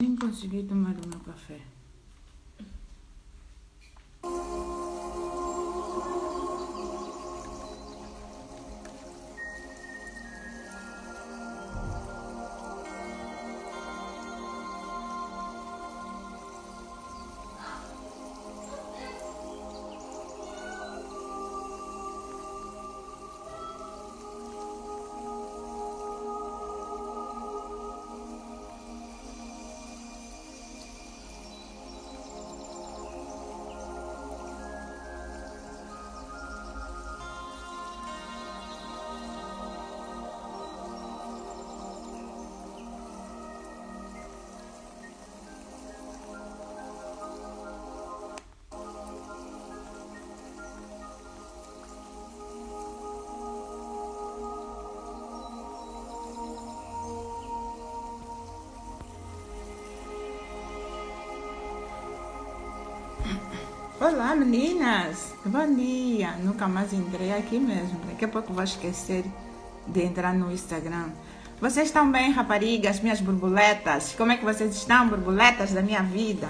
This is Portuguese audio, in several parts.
Nem consegui tomar o meu café. Olá, meninas! Bom dia! Nunca mais entrei aqui mesmo. Daqui a pouco vou esquecer de entrar no Instagram. Vocês estão bem, raparigas, minhas borboletas? Como é que vocês estão, borboletas da minha vida?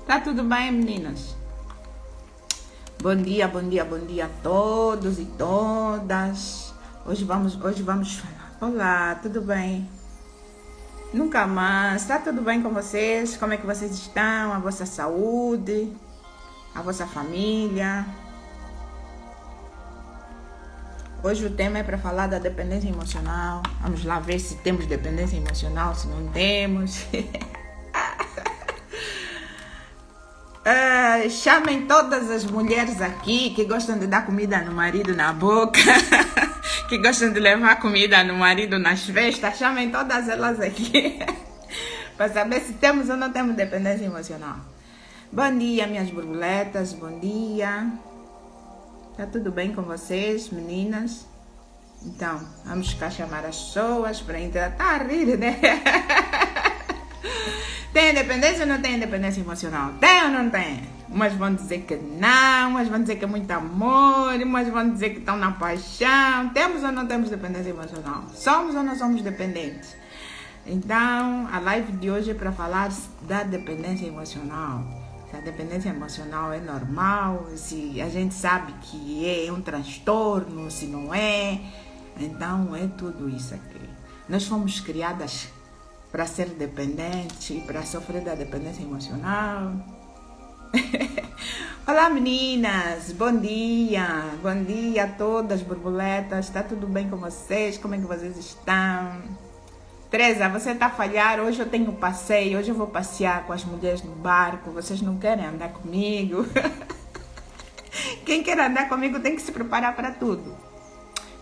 Tá tudo bem, meninas? Bom dia, bom dia, bom dia a todos e todas. Hoje vamos falar. Olá, tudo bem? Nunca mais. Tá tudo bem com vocês? Como é que vocês estão? A vossa saúde? A vossa família. Hoje o tema é para falar da dependência emocional. Vamos lá ver se temos dependência emocional, se não temos. Chamem todas as mulheres aqui que gostam de dar comida no marido na boca, que gostam de levar comida no marido nas festas. Chamem todas elas aqui para saber se temos ou não temos dependência emocional. Bom dia, minhas borboletas, bom dia. Tá tudo bem com vocês, meninas? Então, vamos cá chamar as pessoas para entrar. Tá a rir, né? Tem dependência ou não tem dependência emocional? Tem ou não tem? Umas vão dizer que não, umas vão dizer que é muito amor, umas vão dizer que estão na paixão. Temos ou não temos dependência emocional? Somos ou não somos dependentes? Então, a live de hoje é para falar da dependência emocional. Se a dependência emocional é normal, se a gente sabe que é um transtorno, se não é. Então, é tudo isso aqui. Nós fomos criadas para ser dependentes e para sofrer da dependência emocional. Olá, meninas! Bom dia! Bom dia a todas, borboletas. Está tudo bem com vocês? Como é que vocês estão? Teresa, você está a falhar? Hoje eu tenho passeio, hoje eu vou passear com as mulheres no barco. Vocês não querem andar comigo? Quem quer andar comigo tem que se preparar para tudo.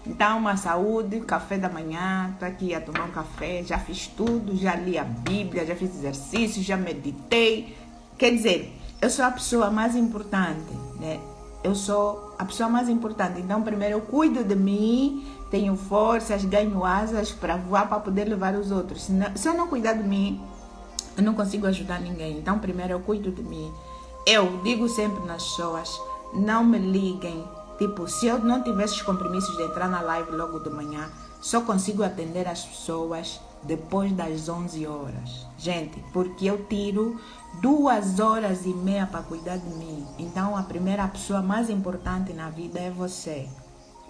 Então, uma saúde, café da manhã, estou aqui a tomar um café, já fiz tudo, já li a Bíblia, já fiz exercício, já meditei. Quer dizer, eu sou a pessoa mais importante, né? Eu sou a pessoa mais importante. Então, primeiro eu cuido de mim, tenho forças, ganho asas para voar, para poder levar os outros. Se eu não cuidar de mim, eu não consigo ajudar ninguém. Então, primeiro eu cuido de mim. Eu digo sempre nas pessoas, não me liguem. Tipo, se eu não tivesse os compromissos de entrar na live logo de manhã, só consigo atender as pessoas depois das 11 horas. Gente, porque eu tiro 2 horas e meia para cuidar de mim. Então, a primeira pessoa mais importante na vida é você.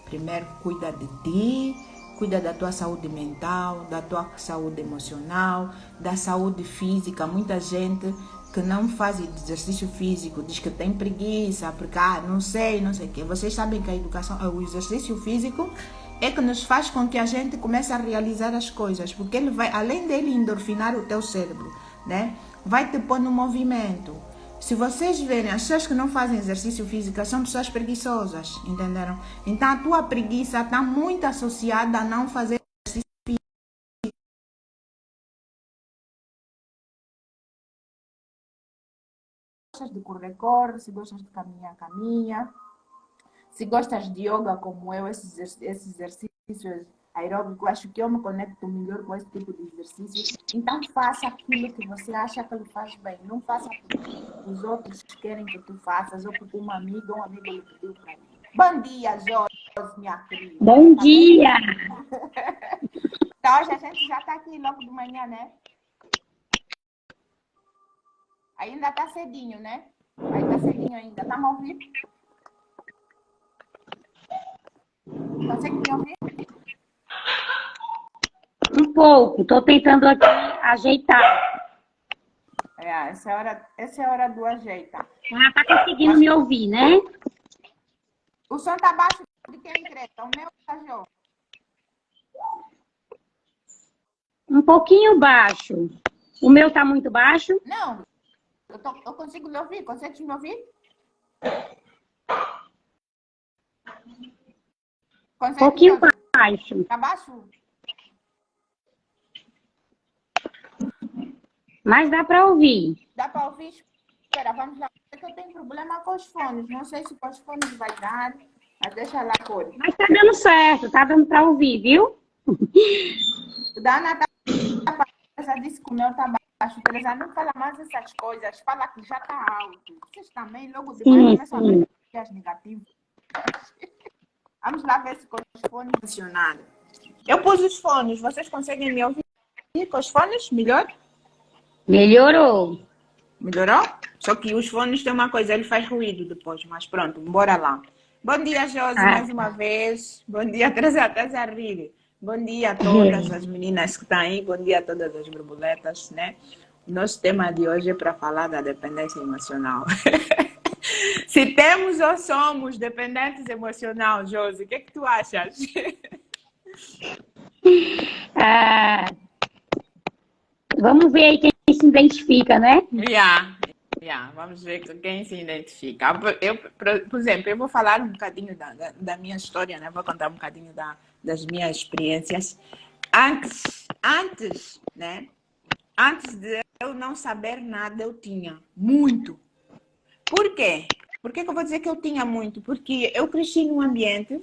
Primeiro, cuida de ti, cuida da tua saúde mental, da tua saúde emocional, da saúde física. Muita gente que não faz exercício físico diz que tem preguiça, porque não sei o que. Vocês sabem que a educação, o exercício físico é que nos faz com que a gente comece a realizar as coisas, porque ele vai, além dele endorfinar o teu cérebro, né? Vai te pôr no movimento. Se vocês verem, as pessoas que não fazem exercício físico são pessoas preguiçosas, entenderam? Então a tua preguiça está muito associada a não fazer exercício físico. Se gostas de correr, corre. Se gostas de caminhar, caminha. Se gostas de yoga como eu, esses exercícios aeróbicos, acho que eu me conecto melhor com esse tipo de exercício. Então faça aquilo que você acha que lhe faz bem. Não faça porque os outros querem que tu faças ou porque uma amiga ou um amigo lhe pediu para mim. Bom dia, Josi, minha querida. Bom Tá bem? dia! Então hoje a gente já está aqui logo de manhã, né? Ainda tá cedinho, né? Ainda cedinho ainda. Tá me ouvindo? Consegue me ouvir? Um pouco, estou tentando aqui ajeitar. Essa é a hora do ajeitar. Já está conseguindo Mas me ouvir, né? o som tá baixo de quem treta? O meu tá Jô? Um pouquinho baixo. O meu está muito baixo? Não, eu consigo me ouvir. Consegue me ouvir? Um Consegue me pouquinho ouvir? baixo. Tá baixo? Mas dá para ouvir. Dá para ouvir? Espera, vamos lá. É que eu tenho problema com os fones. Não sei se com os fones vai dar, mas deixa lá por. Mas está dando certo, está dando para ouvir, viu? Dana já disse que o meu tá baixo. Teresa, não fala mais essas coisas. Fala que já tá alto. Vocês também, logo de manhã, Sim, começam a sim. ver as negativas. Vamos lá ver se com os fones funcionaram. Eu pus os fones. Vocês conseguem me ouvir com os fones? Melhor? Melhorou. Melhorou? Só que os fones têm uma coisa, ele faz ruído depois, mas pronto, bora lá. Bom dia, Josi, Ah, mais uma vez. Bom dia, Teresa, a rir. Bom dia a todas as meninas que estão aí, bom dia a todas as borboletas, né? O nosso tema de hoje é para falar da dependência emocional. Se temos ou somos dependentes emocional, Josi, o que é que tu achas? ah, vamos ver aí quem se identifica, né? Vamos ver com quem se identifica. Por exemplo, eu vou falar um bocadinho da minha história, né? Vou contar um bocadinho das minhas experiências. Né? Antes de eu não saber nada, eu tinha muito. Por quê? Por que eu vou dizer que eu tinha muito? Porque eu cresci num ambiente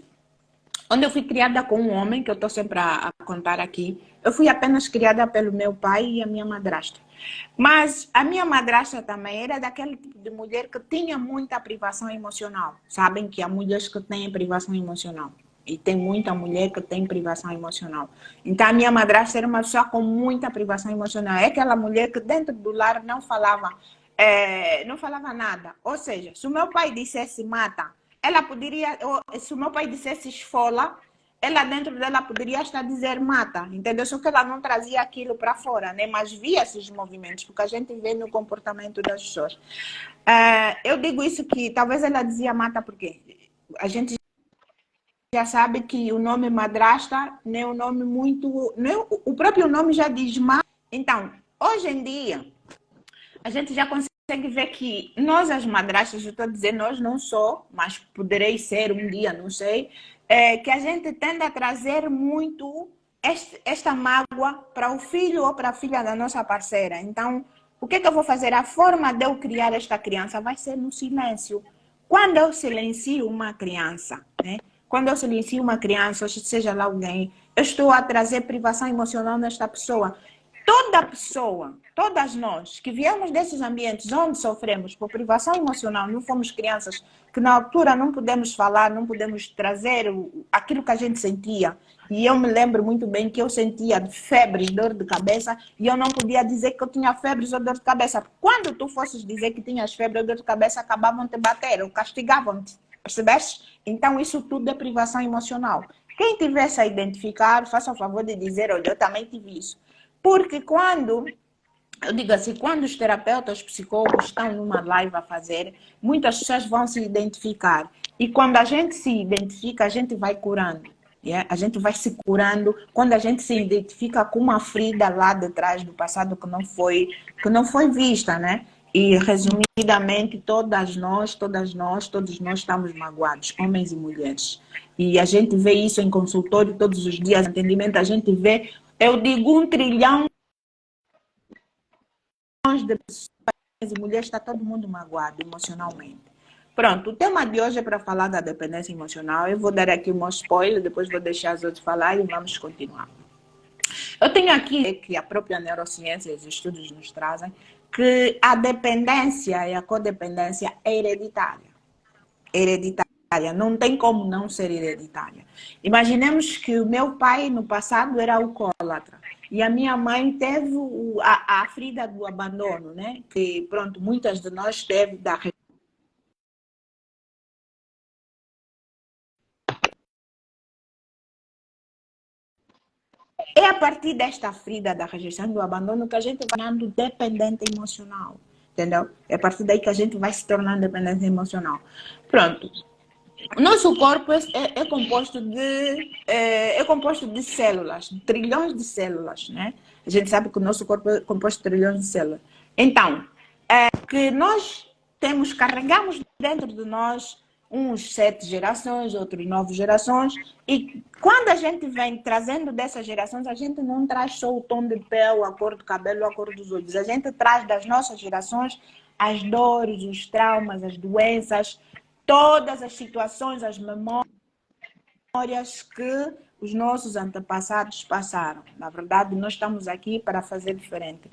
onde eu fui criada com um homem, que eu estou sempre a contar aqui. Eu fui apenas criada pelo meu pai e a minha madrasta. Mas a minha madrasta também era daquele tipo de mulher que tinha muita privação emocional. Sabem que há mulheres que têm privação emocional. E tem muita mulher que tem privação emocional. Então, a minha madrasta era uma pessoa com muita privação emocional. É aquela mulher que dentro do lar não falava nada. Ou seja, se o meu pai dissesse mata, ela poderia, se o meu pai dissesse esfola, ela dentro dela poderia estar a dizer mata, entendeu? Só que ela não trazia aquilo para fora, né? Mas via esses movimentos, porque a gente vê no comportamento das pessoas. Eu digo isso que talvez ela dizia mata porque a gente já sabe que o nome madrasta não é um nome muito... Não, o próprio nome já diz mata. Então, hoje em dia, a gente já consegue ver que nós, as madrastas, eu estou dizendo nós não sou, mas poderei ser um dia, não sei, que a gente tende a trazer muito esta mágoa para o filho ou para a filha da nossa parceira. Então, o que eu vou fazer? A forma de eu criar esta criança vai ser no silêncio. Quando eu silencio uma criança, né? Quando eu silencio uma criança, seja lá alguém, eu estou a trazer privação emocional nesta pessoa. Toda pessoa, todas nós que viemos desses ambientes onde sofremos por privação emocional, não fomos crianças que na altura não podemos falar, não podemos trazer aquilo que a gente sentia. E eu me lembro muito bem que eu sentia febre, dor de cabeça, e eu não podia dizer que eu tinha febre ou dor de cabeça. Quando tu fosses dizer que tinhas febre ou dor de cabeça, acabavam te bater ou castigavam-te. Percebeste? Então isso tudo é privação emocional. Quem tivesse a identificar, faça o favor de dizer, olha, eu também tive isso. Porque quando, eu digo assim, quando os terapeutas, os psicólogos estão numa live a fazer, muitas pessoas vão se identificar. E quando a gente se identifica, a gente vai curando. Yeah? A gente vai se curando quando a gente se identifica com uma ferida lá de trás do passado que não foi vista, né? E resumidamente, todos nós estamos magoados, homens e mulheres. E a gente vê isso em consultório todos os dias, atendimento, a gente vê, eu digo 1 trilhão de pessoas e mulheres, está todo mundo magoado emocionalmente. Pronto, o tema de hoje é para falar da dependência emocional. Eu vou dar aqui um spoiler, depois vou deixar os outros falar e vamos continuar. Eu tenho aqui que a própria neurociência e os estudos nos trazem que a dependência e a codependência é hereditária. Hereditária, não tem como não ser hereditária. Imaginemos que o meu pai no passado era alcoólatra. E a minha mãe teve a ferida do abandono, né? Que, pronto, muitas de nós teve da. É a partir desta ferida da rejeição do abandono que a gente vai tornando dependente emocional, entendeu? É a partir daí que a gente vai se tornando dependente emocional. Pronto. O nosso corpo é composto de células, de trilhões de células, né? A gente sabe que o nosso corpo é composto de trilhões de células. Então, que nós carregamos dentro de nós uns 7 gerações, outros 9 gerações, e quando a gente vem trazendo dessas gerações, a gente não traz só o tom de pele, a cor do cabelo, a cor dos olhos, a gente traz das nossas gerações as dores, os traumas, as doenças, todas as situações, as memórias que os nossos antepassados passaram. Na verdade, nós estamos aqui para fazer diferente.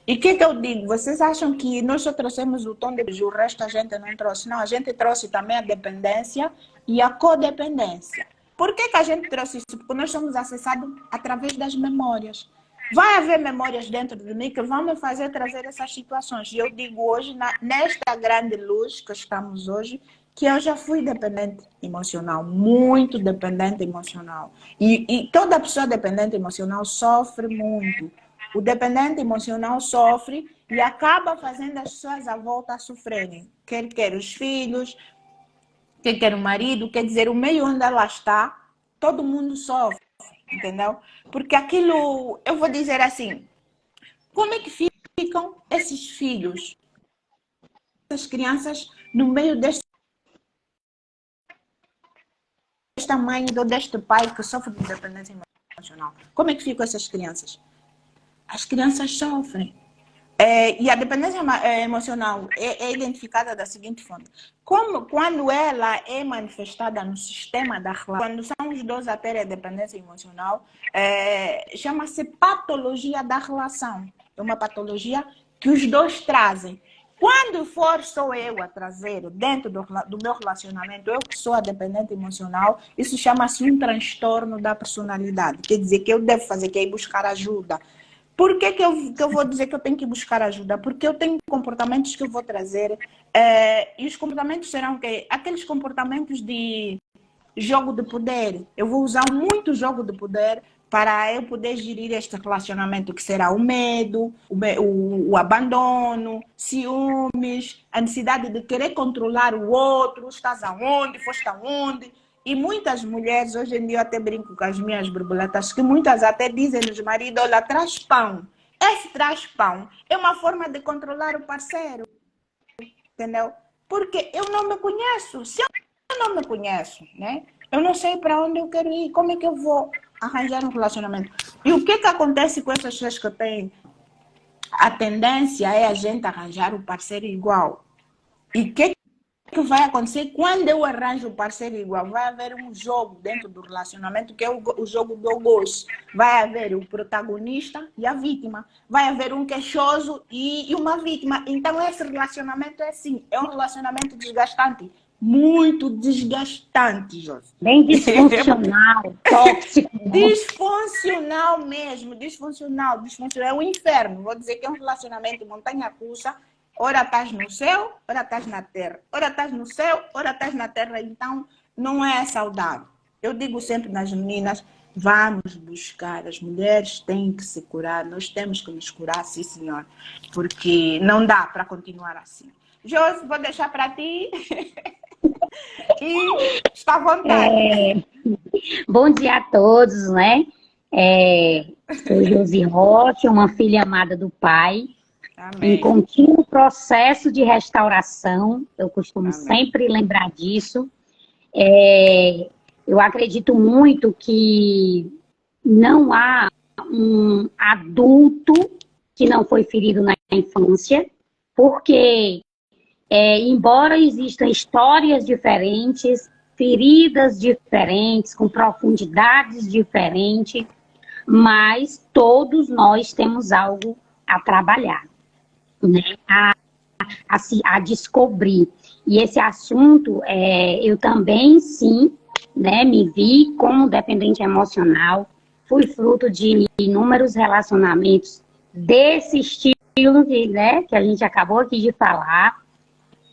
E o que eu digo? Vocês acham que nós só trouxemos o tom de o resto a gente não trouxe? Não, a gente trouxe também a dependência e a codependência. Por que a gente trouxe isso? Porque nós somos acessados através das memórias. Vai haver memórias dentro de mim que vão me fazer trazer essas situações. E eu digo hoje, nesta grande luz que estamos hoje, que eu já fui dependente emocional, muito dependente emocional. E toda pessoa dependente emocional sofre muito. O dependente emocional sofre e acaba fazendo as pessoas à volta a sofrerem. Quer os filhos, quer o marido, quer dizer, o meio onde ela está, todo mundo sofre, entendeu? Porque aquilo, eu vou dizer assim, como é que ficam esses filhos, essas crianças, no meio desta mãe ou deste pai que sofre de dependência emocional? Como é que ficam essas crianças? As crianças sofrem. E a dependência emocional é identificada da seguinte forma. Quando ela é manifestada no sistema da relação, quando são os dois a terem a dependência emocional, chama-se patologia da relação. É uma patologia que os dois trazem. Quando for só eu a trazer dentro do meu relacionamento, eu que sou a dependente emocional, isso chama-se um transtorno da personalidade. Quer dizer que eu devo fazer, que é ir buscar ajuda. Por que eu vou dizer que eu tenho que buscar ajuda? Porque eu tenho comportamentos que eu vou trazer e os comportamentos serão aqueles comportamentos de jogo de poder. Eu vou usar muito jogo de poder para eu poder gerir este relacionamento, que será o medo, o abandono, ciúmes, a necessidade de querer controlar o outro, estás aonde, foste aonde. E muitas mulheres, hoje em dia eu até brinco com as minhas borboletas, que muitas até dizem aos maridos, olha, traz pão. Esse traz pão é uma forma de controlar o parceiro, entendeu? Porque eu não me conheço. Se eu não me conheço, né? Eu não sei para onde eu quero ir, como é que eu vou arranjar um relacionamento. E o que acontece com essas pessoas que têm a tendência é a gente arranjar um parceiro igual. E o que vai acontecer quando eu arranjo um parceiro igual? Vai haver um jogo dentro do relacionamento, que é o jogo do gosto. Vai haver o protagonista e a vítima. Vai haver um queixoso e uma vítima. Então, esse relacionamento é assim, é um relacionamento desgastante. Muito desgastante, Josi. Bem disfuncional, tóxico. Disfuncional mesmo, disfuncional. É um inferno. Vou dizer que é um relacionamento montanha-russa. Ora estás no céu, ora estás na terra. Ora estás no céu, ora estás na terra. Então, não é saudável. Eu digo sempre nas meninas, vamos buscar. As mulheres têm que se curar. Nós temos que nos curar, sim, senhor. Porque não dá para continuar assim. Josi, vou deixar para ti. E está à vontade. Bom dia a todos, né? Sou Josi Rocha, uma filha amada do Pai. Amém. Em contínuo processo de restauração, eu costumo sempre lembrar disso. Eu acredito muito que não há um adulto que não foi ferido na infância, porque, embora existam histórias diferentes, feridas diferentes, com profundidades diferentes, mas todos nós temos algo a trabalhar, né? A descobrir. E esse assunto, eu também, sim, né, me vi como dependente emocional. fui fruto de inúmeros relacionamentos desse estilo que a gente acabou aqui de falar.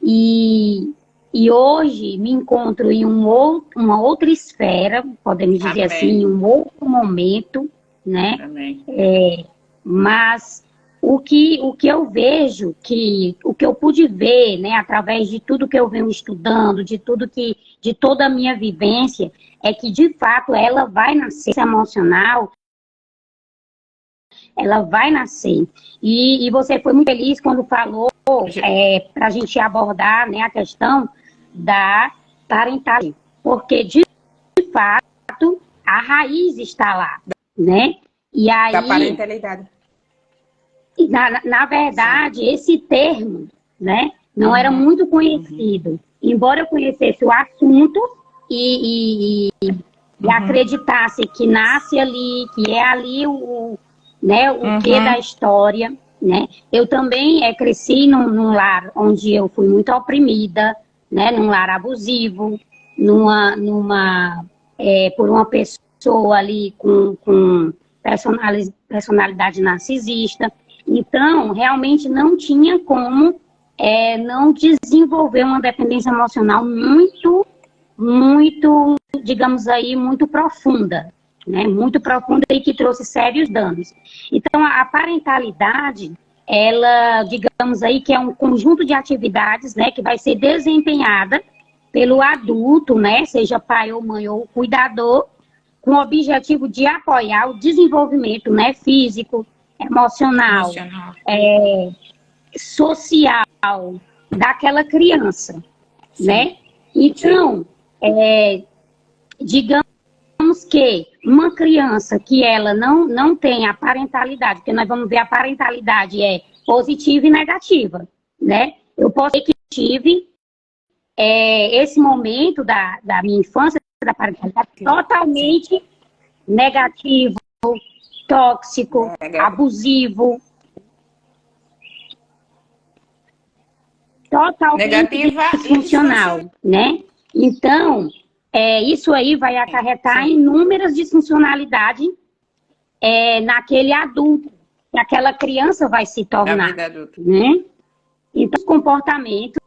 E hoje me encontro em uma outra esfera, podemos dizer assim, em um outro momento, né? Mas o que eu vejo, o que eu pude ver, né, através de tudo que eu venho estudando, de toda a minha vivência, é que de fato ela vai nascer emocional, ela vai nascer. E você foi muito feliz quando falou para a gente abordar, né, a questão da parentalidade, porque de fato a raiz está lá, né? E aí, da parentalidade. Na verdade, esse termo, né, não era muito conhecido. Embora eu conhecesse o assunto e acreditasse que nasce ali, que é ali o que da história, né? Eu também cresci num lar onde eu fui muito oprimida, né? Num lar abusivo, por uma pessoa ali com personalidade narcisista. Então, realmente não tinha como não desenvolver uma dependência emocional muito, digamos aí, muito profunda, né? Muito profunda e que trouxe sérios danos. Então, a parentalidade, ela, digamos aí, que é um conjunto de atividades, né, que vai ser desempenhada pelo adulto, né, seja pai ou mãe ou cuidador, com o objetivo de apoiar o desenvolvimento, né, físico, emocional. Social daquela criança, né? Então, digamos que uma criança que ela não tem a parentalidade, porque nós vamos ver a parentalidade é positiva e negativa, né? Eu posso dizer que tive esse momento da minha infância, da parentalidade, totalmente negativo, tóxico, abusivo, totalmente disfuncional, né? Então, isso aí vai acarretar inúmeras disfuncionalidades naquele adulto, que aquela criança vai se tornar, né? Então, os comportamentos,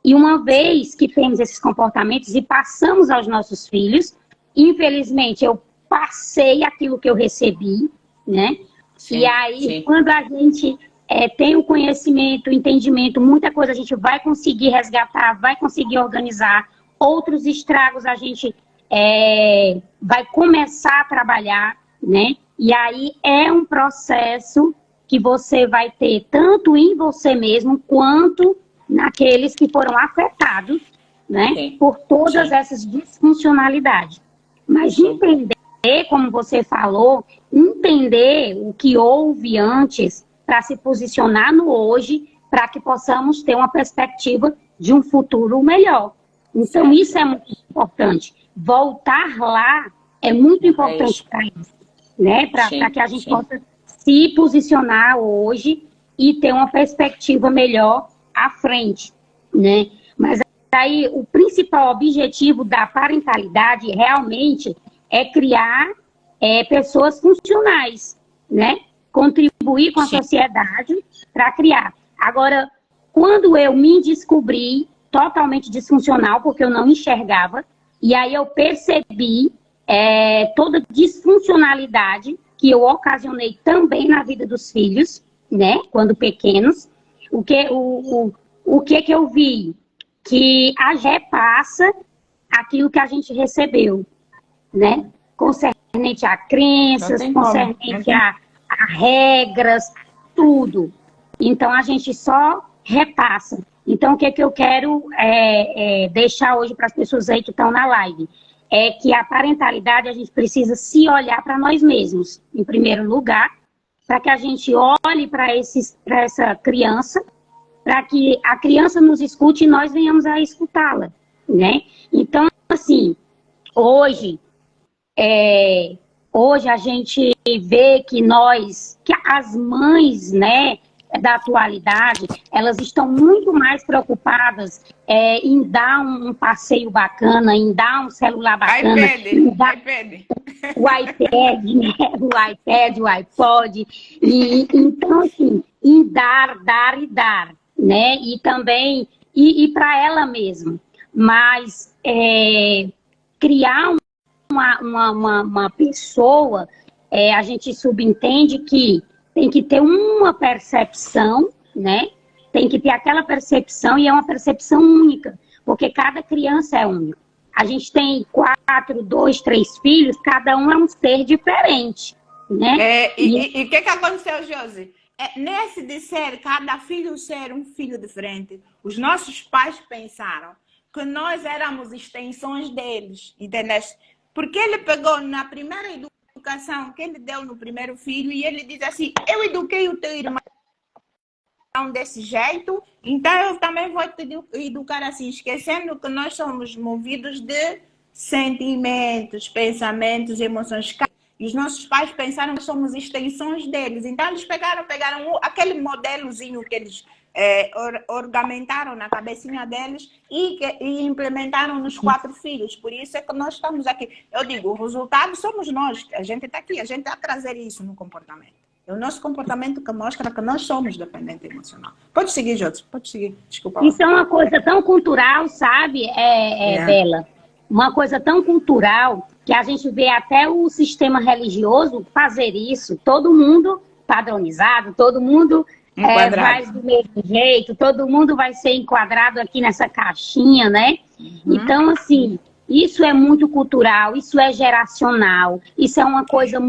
e uma vez que temos esses comportamentos e passamos aos nossos filhos, infelizmente, eu passei aquilo que eu recebi, né? E aí, quando a gente tem o conhecimento, o entendimento, muita coisa a gente vai conseguir resgatar, vai conseguir organizar, outros estragos a gente vai começar a trabalhar, né? E aí é um processo que você vai ter tanto em você mesmo, quanto naqueles que foram afetados, né? Por todas essas disfuncionalidades. Mas entender, como você falou, entender o que houve antes para se posicionar no hoje, para que possamos ter uma perspectiva de um futuro melhor. Então, isso é muito importante. Voltar lá é muito importante para isso, né? Para que a gente possa se posicionar hoje e ter uma perspectiva melhor à frente, né? Mas aí, o principal objetivo da parentalidade realmente é criar pessoas funcionais, né? Contribuir com a sociedade para criar. Agora, quando eu me descobri totalmente disfuncional, porque eu não enxergava, e aí eu percebi toda disfuncionalidade que eu ocasionei também na vida dos filhos, né, quando pequenos, o que eu vi? Que a gente repassa aquilo que a gente recebeu, né, concernente a crenças, concernente a regras, tudo. Então, a gente só repassa. Então, o que eu quero deixar hoje para as pessoas aí que estão na live? É que a parentalidade, a gente precisa se olhar para nós mesmos, em primeiro lugar, para que a gente olhe para essa criança, para que a criança nos escute e nós venhamos a escutá-la, né? Então, assim, hoje a gente vê que as mães, né, da atualidade, elas estão muito mais preocupadas em dar um passeio bacana, em dar um celular bacana. iPad. o iPad, né? O iPad, o iPod. E, então, assim, e dar, né? E também, e para ela mesma. Mas criar uma pessoa, a gente subentende que tem que ter uma percepção, né? Tem que ter aquela percepção e é uma percepção única, porque cada criança é única. A gente tem 4, 2, 3 filhos, cada um é um ser diferente, né? E o que aconteceu, Josi? Nesse de ser cada filho ser um filho diferente, os nossos pais pensaram que nós éramos extensões deles, entendeste? Porque ele pegou na primeira educação que ele deu no primeiro filho e ele diz assim, eu eduquei o teu irmão desse jeito, então eu também vou te educar assim, esquecendo que nós somos movidos de sentimentos, pensamentos, emoções. E os nossos pais pensaram que somos extensões deles. Então eles pegaram aquele modelozinho que eles ornamentaram na cabecinha deles e implementaram nos 4 filhos. Por isso é que nós estamos aqui. Eu digo, o resultado somos nós. A gente está aqui, a gente está a trazer isso no comportamento. É o nosso comportamento que mostra que nós somos dependentes emocional. Pode seguir, Jota, pode seguir. Desculpa. Isso é uma coisa tão cultural, sabe, Bela? Uma coisa tão cultural que a gente vê até o sistema religioso fazer isso. Todo mundo padronizado, todo mundo faz do mesmo jeito, todo mundo vai ser enquadrado aqui nessa caixinha, né? Então, assim, isso é muito cultural, isso é geracional, isso é uma coisa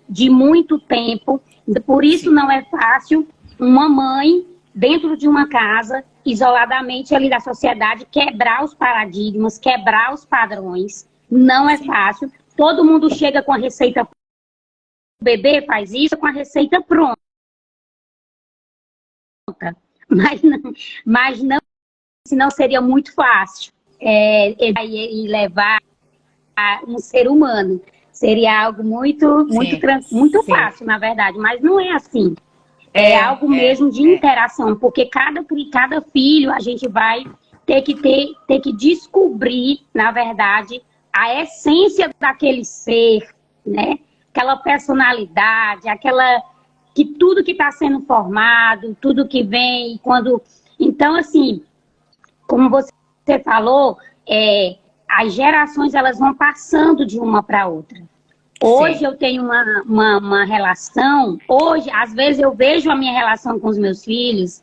de muito tempo. Por isso não é fácil uma mãe, dentro de uma casa, isoladamente ali da sociedade, quebrar os paradigmas, quebrar os padrões. Não é fácil. Todo mundo chega com a receita. O bebê faz isso com a receita pronta. Mas não, senão seria muito fácil. E levar a um ser humano. Seria algo muito fácil, na verdade. Mas não é assim. É algo mesmo de interação, porque cada filho a gente vai ter que descobrir, na verdade, a essência daquele ser, né? Aquela personalidade, que tudo que está sendo formado, tudo que vem, Então, assim, como você falou, as gerações elas vão passando de uma para outra. Hoje eu tenho uma relação, às vezes eu vejo a minha relação com os meus filhos,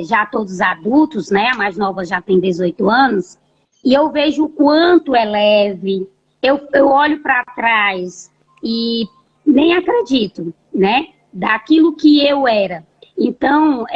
já todos adultos, né? A mais nova já tem 18 anos, e eu vejo o quanto é leve. Eu olho para trás e nem acredito, né? Daquilo que eu era. Então,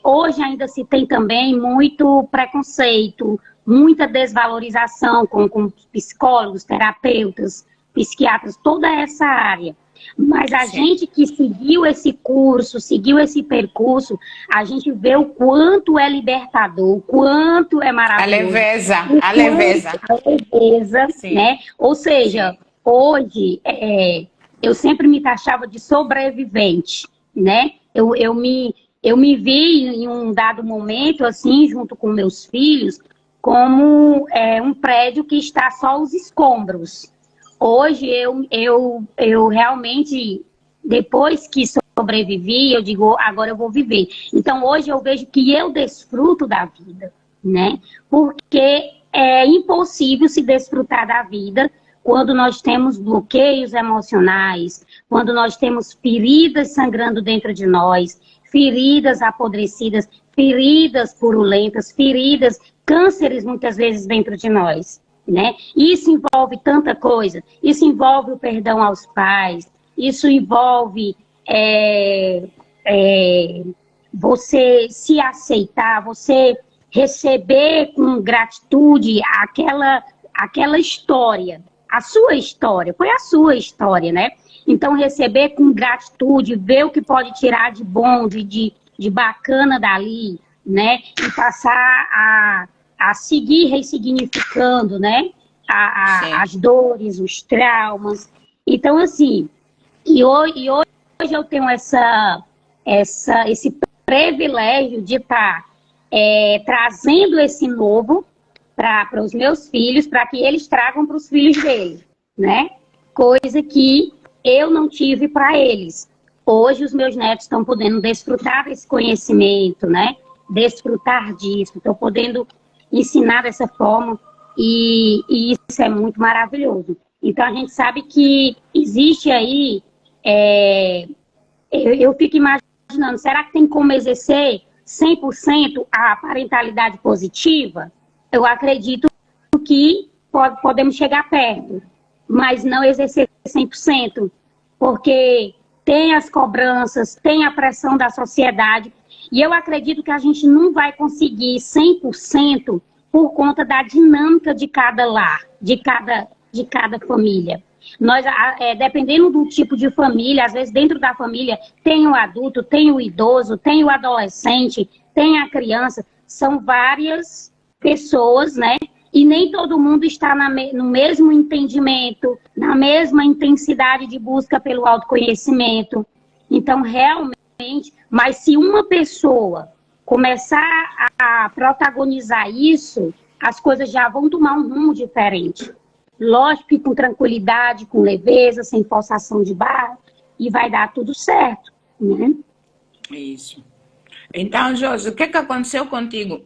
hoje ainda se tem também muito preconceito, muita desvalorização com psicólogos, terapeutas, psiquiatras, toda essa área. Mas a gente que seguiu esse curso, seguiu esse percurso, a gente vê o quanto é libertador, o quanto é maravilhoso. A leveza. A leveza, né? Ou seja, hoje, eu sempre me taxava de sobrevivente, né? Eu me vi em um dado momento, assim, junto com meus filhos, como um prédio que está só os escombros. Hoje eu realmente, depois que sobrevivi, eu digo, agora eu vou viver. Então hoje eu vejo que eu desfruto da vida, né? Porque é impossível se desfrutar da vida quando nós temos bloqueios emocionais, quando nós temos feridas sangrando dentro de nós, feridas apodrecidas, feridas purulentas, cânceres muitas vezes dentro de nós. Né? Isso envolve tanta coisa, isso envolve o perdão aos pais, isso envolve você se aceitar, você receber com gratitude aquela história, a sua história, foi a sua história, né? Então receber com gratitude, ver o que pode tirar de bom, de bacana dali, né? E passar a seguir ressignificando, né? As dores, os traumas. Então, assim, e hoje eu tenho esse privilégio de estar trazendo esse novo para os meus filhos, para que eles tragam para os filhos deles, né? coisa que eu não tive para eles. Hoje os meus netos estão podendo desfrutar desse conhecimento, né? Desfrutar disso, estão podendo ensinar dessa forma e isso é muito maravilhoso. Então a gente sabe que existe aí, eu fico imaginando, será que tem como exercer 100% a parentalidade positiva? Eu acredito que podemos chegar perto, mas não exercer 100%, porque tem as cobranças, tem a pressão da sociedade, e eu acredito que a gente não vai conseguir 100% por conta da dinâmica de cada lar, de cada família. Nós, dependendo do tipo de família, às vezes dentro da família tem o adulto, tem o idoso, tem o adolescente, tem a criança, são várias pessoas, né? E nem todo mundo está no mesmo entendimento, na mesma intensidade de busca pelo autoconhecimento. Então, realmente, mas se uma pessoa começar a protagonizar isso, as coisas já vão tomar um rumo diferente. Lógico que com tranquilidade, com leveza, sem forçação de barra, e vai dar tudo certo, né? Isso. Então, Josi, o que aconteceu contigo?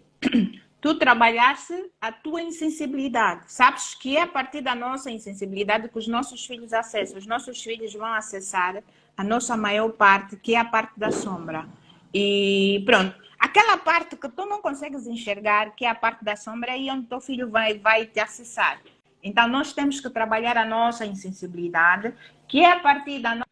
Tu trabalhaste a tua insensibilidade. Sabes que é a partir da nossa insensibilidade que os nossos filhos acessam. Os nossos filhos vão acessar a nossa maior parte, que é a parte da sombra. E pronto. Aquela parte que tu não consegues enxergar, que é a parte da sombra, é aí onde teu filho vai te acessar. Então, nós temos que trabalhar a nossa insensibilidade, que é a partir da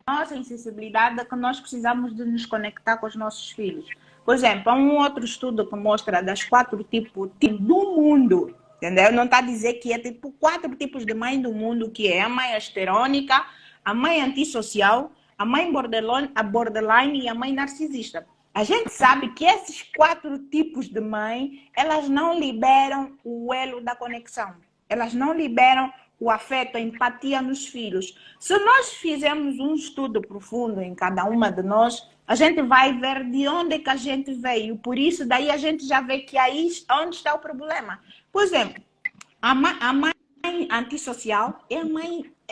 nossa insensibilidade que nós precisamos de nos conectar com os nossos filhos. Por exemplo, há um outro estudo que mostra das 4 tipos do mundo, entendeu? Não está a dizer que é tipo 4 tipos de mãe do mundo, que é a mãe esterônica, a mãe antissocial, a mãe borderline e a mãe narcisista. A gente sabe que esses 4 tipos de mãe, elas não liberam o elo da conexão. Elas não liberam o afeto, a empatia nos filhos. Se nós fizermos um estudo profundo em cada uma de nós, a gente vai ver de onde é que a gente veio. Por isso, daí a gente já vê que aí onde está o problema. Por exemplo, a mãe antissocial é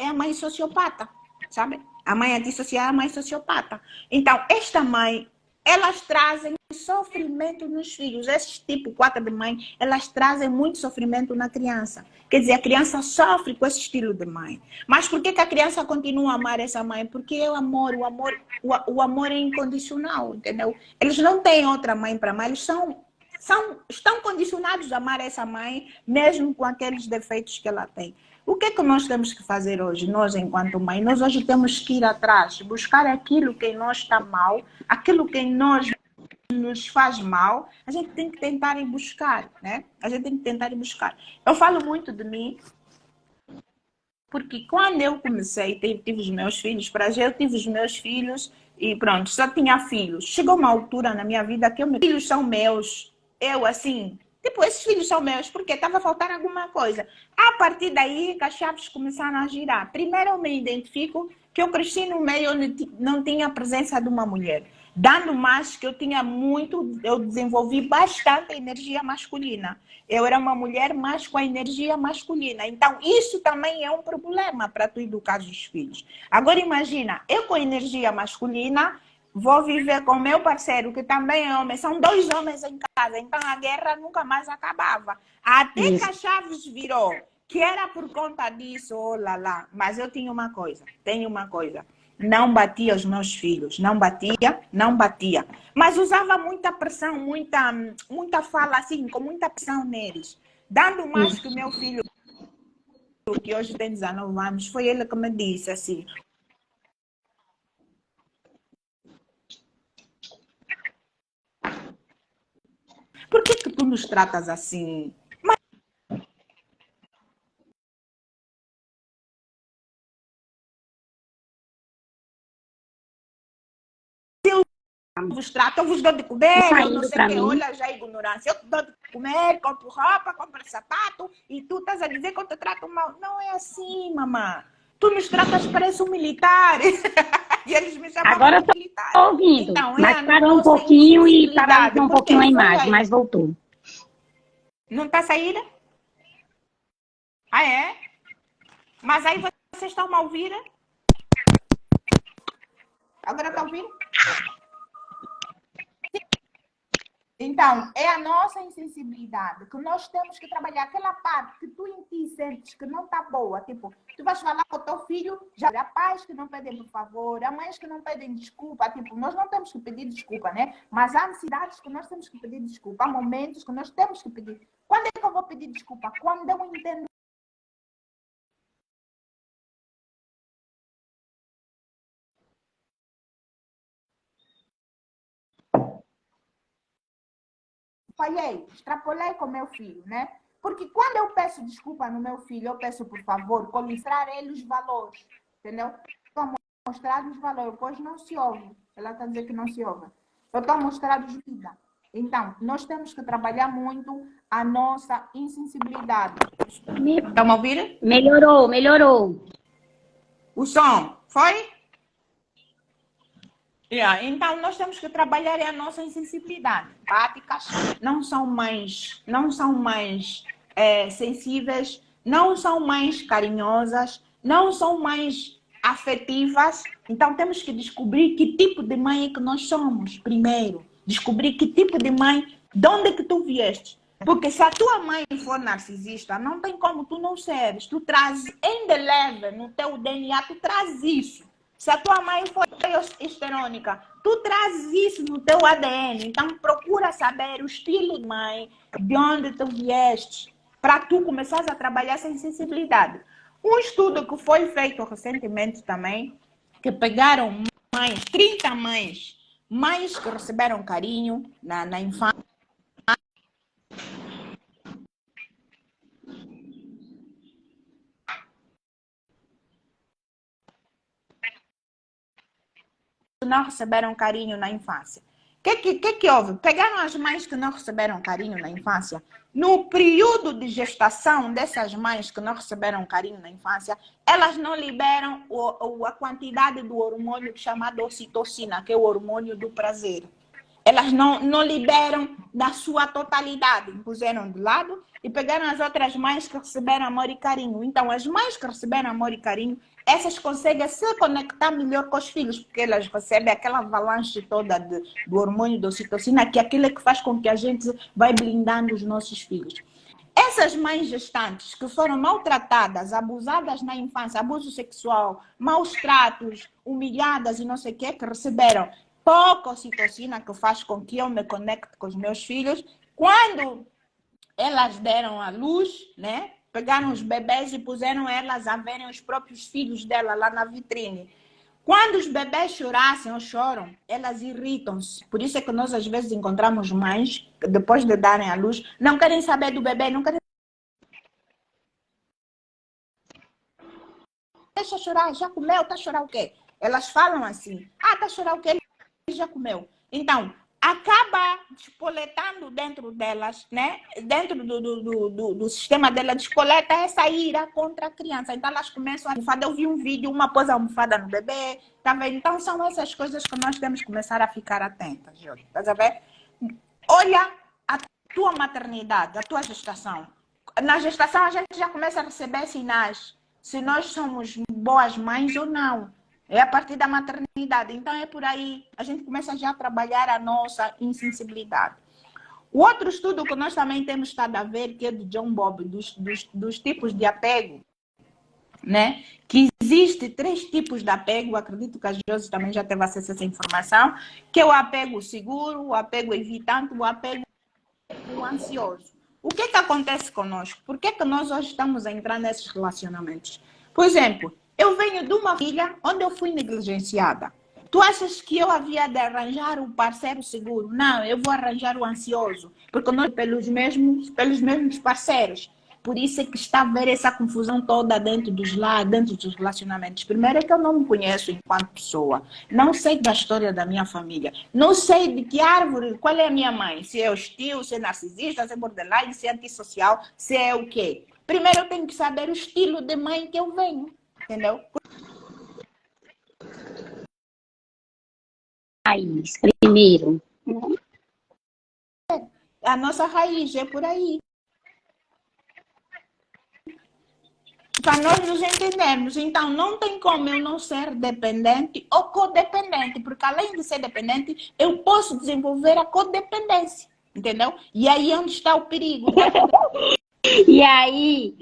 a mãe sociopata, sabe? A mãe antissocial é a mãe sociopata. Então, esta mãe, elas trazem sofrimento nos filhos. Esses tipo 4 de mãe, elas trazem muito sofrimento na criança. Quer dizer, a criança sofre com esse estilo de mãe. Mas por que a criança continua a amar essa mãe? Porque é o amor é incondicional, entendeu? Eles não têm outra mãe para amar, eles estão condicionados a amar essa mãe, mesmo com aqueles defeitos que ela tem. O que é que nós temos que fazer hoje? Nós, enquanto mãe, nós hoje temos que ir atrás, buscar aquilo que em nós está mal, aquilo que em nós nos faz mal, a gente tem que tentar ir buscar, né? A gente tem que tentar ir buscar. Eu falo muito de mim, porque quando eu comecei, tive os meus filhos, para já eu tive os meus filhos e pronto, só tinha filhos. Chegou uma altura na minha vida que meus filhos são meus, eu assim, tipo, esses filhos são meus, porque estava faltando alguma coisa. A partir daí que as chaves começaram a girar. Primeiro eu me identifico que eu cresci no meio onde não tinha a presença de uma mulher. Dando mais que eu desenvolvi bastante a energia masculina. Eu era uma mulher mais com a energia masculina. Então, isso também é um problema para tu educar os filhos. Agora, imagina, eu com energia masculina, vou viver com meu parceiro, que também é homem. São 2 homens em casa, então a guerra nunca mais acabava. Até que a Chaves virou, que era por conta disso, oh lá lá. Mas eu tenho uma coisa. Não batia os meus filhos, não batia. Mas usava muita pressão, muita fala assim, com muita pressão neles. Dando mais que o meu filho, que hoje tem 19 anos, foi ele que me disse assim: por que tu nos tratas assim? Eu vos dou de comer, eu não sei o que, olha já a ignorância. Eu te dou de comer, compro roupa, compro sapato, e tu estás a dizer que eu te trato mal. Não é assim, mamãe. Tu nos tratas, parece um militar. E eles me chamam agora de militar. Estou ouvindo, então, mas parou um pouquinho e paralisou um pouquinho a imagem, mas voltou. Não está saindo? Ah, é? Mas aí vocês estão a ouvir? Agora estão a ouvir? Então, é a nossa insensibilidade que nós temos que trabalhar. Aquela parte que tu em ti sentes que não está boa. Tipo, tu vais falar com o teu filho, já há pais que não pedem por favor, há mães que não pedem desculpa. Tipo, nós não temos que pedir desculpa, né? Mas há necessidades que nós temos que pedir desculpa. Há momentos que nós temos que pedir. Quando é que eu vou pedir desculpa? Quando eu entendo. Falhei, extrapolei com meu filho, né? Porque quando eu peço desculpa no meu filho, eu peço por favor, com mostrar ele os valores, entendeu? Estou a mostrar os valores, pois não se ouve. Ela está a dizer que não se ouve. Eu estou a mostrar os vida. Então, nós temos que trabalhar muito a nossa insensibilidade. Estão a ouvir? Melhorou, melhorou. O som, foi? Yeah. Então, nós temos que trabalhar a nossa insensibilidade. Empáticas não são mais sensíveis, não são mais carinhosas, não são mais afetivas. Então, temos que descobrir que tipo de mãe é que nós somos, primeiro. Descobrir que tipo de mãe, de onde é que tu vieste. Porque se a tua mãe for narcisista, não tem como tu não seres. Tu trazes, indeleble no teu DNA, tu trazes isso. Se a tua mãe foi histerônica, tu trazes isso no teu ADN. Então, procura saber o estilo de mãe, de onde tu vieste, para tu começares a trabalhar essa sensibilidade. Um estudo que foi feito recentemente também, que pegaram mães, 30 mães que receberam carinho na infância, não receberam carinho na infância. O que houve? Pegaram as mães que não receberam carinho na infância. No período de gestação dessas mães que não receberam carinho na infância, elas não liberam a quantidade do hormônio chamado ocitocina, que é o hormônio do prazer. Elas não liberam da sua totalidade. Puseram de lado e pegaram as outras mães que receberam amor e carinho. Então, as mães que receberam amor e carinho, essas conseguem se conectar melhor com os filhos, porque elas recebem aquela avalanche toda do hormônio da ocitocina, que é aquilo que faz com que a gente vai blindando os nossos filhos. Essas mães gestantes que foram maltratadas, abusadas na infância, abuso sexual, maus tratos, humilhadas e não sei o que receberam pouca ocitocina, que faz com que eu me conecte com os meus filhos, quando elas deram à luz, né? Pegaram os bebês e puseram elas a verem os próprios filhos dela lá na vitrine. Quando os bebês chorassem ou choram, elas irritam-se. Por isso é que nós às vezes encontramos mães que depois de darem à luz, não querem saber do bebê, não querem. Deixa chorar, já comeu, tá a chorar o quê? Elas falam assim, tá a chorar o quê? Ele já comeu. Então, acaba despoletando dentro delas, né? Dentro do sistema dela, despoleta essa ira contra a criança. Então, elas começam a almofada. Eu vi um vídeo, uma pôs a almofada no bebê, tá vendo? Então, são essas coisas que nós temos que começar a ficar atentas, Júlia. Tá vendo? Olha a tua maternidade, a tua gestação. Na gestação, a gente já começa a receber sinais se nós somos boas mães ou não. É a partir da maternidade. Então, é por aí. A gente começa já a trabalhar a nossa insensibilidade. O outro estudo que nós também temos estado a ver, que é do John Bowlby, dos tipos de apego, né? Que existe 3 tipos de apego. Acredito que a Josi também já teve acesso a essa informação, que é o apego seguro, o apego evitante, o apego ansioso. O que acontece conosco? Por que nós hoje estamos a entrar nesses relacionamentos? Por exemplo, eu venho de uma família onde eu fui negligenciada. Tu achas que eu havia de arranjar um parceiro seguro? Não, eu vou arranjar o ansioso, porque nós pelos mesmos parceiros. Por isso é que está a haver essa confusão toda dentro dos relacionamentos. Primeiro é que eu não me conheço enquanto pessoa. Não sei da história da minha família. Não sei de que árvore, qual é a minha mãe. Se é hostil, se é narcisista, se é borderline, se é antissocial, se é o quê. Primeiro eu tenho que saber o estilo de mãe que eu venho. Entendeu? Raiz, primeiro. A nossa raiz é por aí. para nós nos entendermos. Então, não tem como eu não ser dependente ou codependente, porque além de ser dependente, eu posso desenvolver a codependência, entendeu? E aí é onde está o perigo. E aí,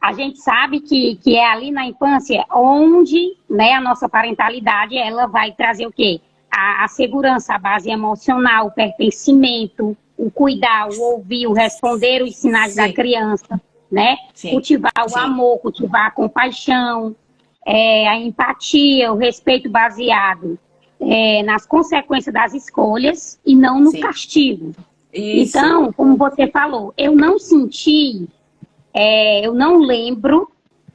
a gente sabe que é ali na infância onde, né, a nossa parentalidade ela vai trazer o quê? A segurança, a base emocional, o pertencimento, o cuidar, o ouvir, o responder os sinais da criança, né? Cultivar o amor, cultivar a compaixão, a empatia, o respeito baseado nas consequências das escolhas e não no castigo. Isso. Então, como você falou, eu não senti, eu não lembro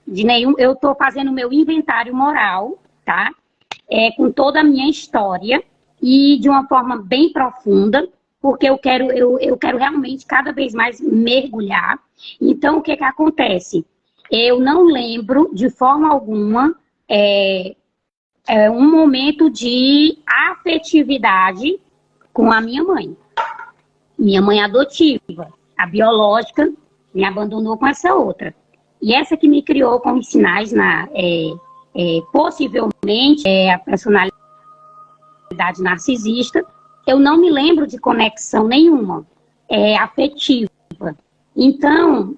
de nenhum. Eu estou fazendo o meu inventário moral, tá? Com toda a minha história e de uma forma bem profunda, porque eu quero realmente cada vez mais mergulhar. Então, o que acontece? Eu não lembro de forma alguma um momento de afetividade com a minha mãe. Minha mãe adotiva, a biológica, me abandonou com essa outra. E essa que me criou com os sinais, possivelmente, a personalidade narcisista, eu não me lembro de conexão nenhuma afetiva. Então,